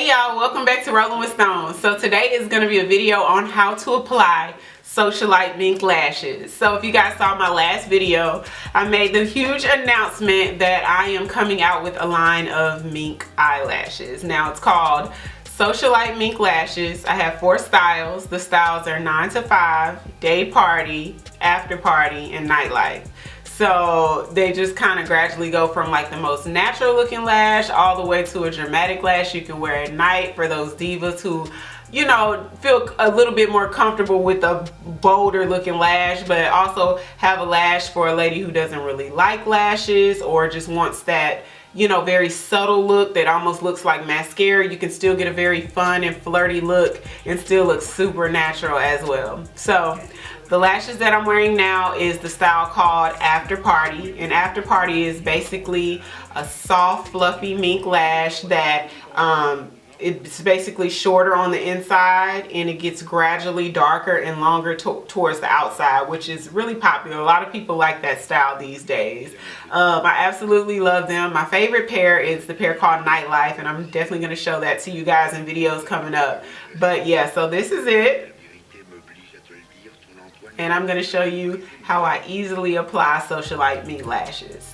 Hey y'all, welcome back to Rolling with Stones. So today is going to be a video on how to apply Socialite Mink lashes. So if you guys saw my last video, I made the huge announcement that I am coming out with a line of mink eyelashes. Now it's called Socialite Mink Lashes. I have 4 styles. The styles are 9 to 5, day party, after party, and nightlife. So they just kind of gradually go from like the most natural looking lash all the way to a dramatic lash you can wear at night for those divas who, you know, feel a little bit more comfortable with a bolder looking lash, but also have a lash for a lady who doesn't really like lashes or just wants that, you know, very subtle look that almost looks like mascara. You can still get a very fun and flirty look and still look super natural as well. So the lashes that I'm wearing now is the style called After Party, and After Party is basically a soft fluffy mink lash that it's basically shorter on the inside and it gets gradually darker and longer towards the outside, which is really popular. A lot of people like that style these days. I absolutely love them. My favorite pair is the pair called Nightlife, and I'm definitely going to show that to you guys in videos coming up. But yeah, so this is it. And I'm going to show you how I easily apply Socialite Mink lashes.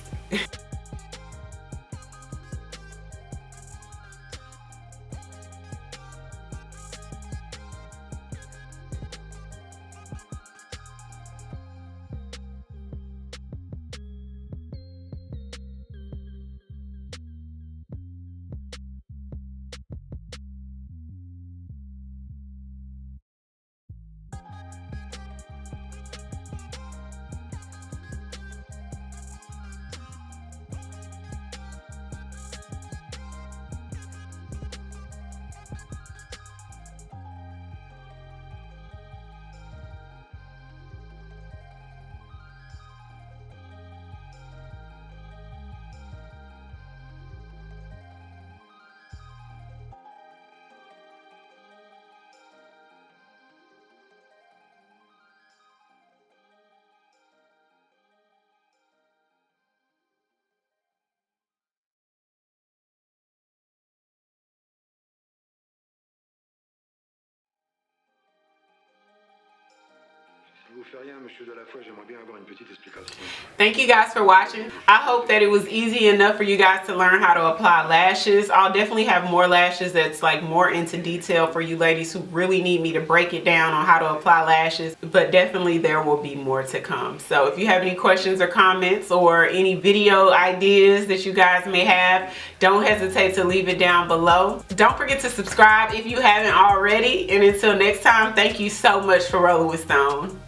Thank you guys for watching. I hope that it was easy enough for you guys to learn how to apply lashes. I'll definitely have more lashes that's like more into detail for you ladies who really need me to break it down on how to apply lashes, but definitely there will be more to come. So if you have any questions or comments or any video ideas that you guys may have, don't hesitate to leave it down below. Don't forget to subscribe if you haven't already, and until next time, thank you so much for rolling with Stone.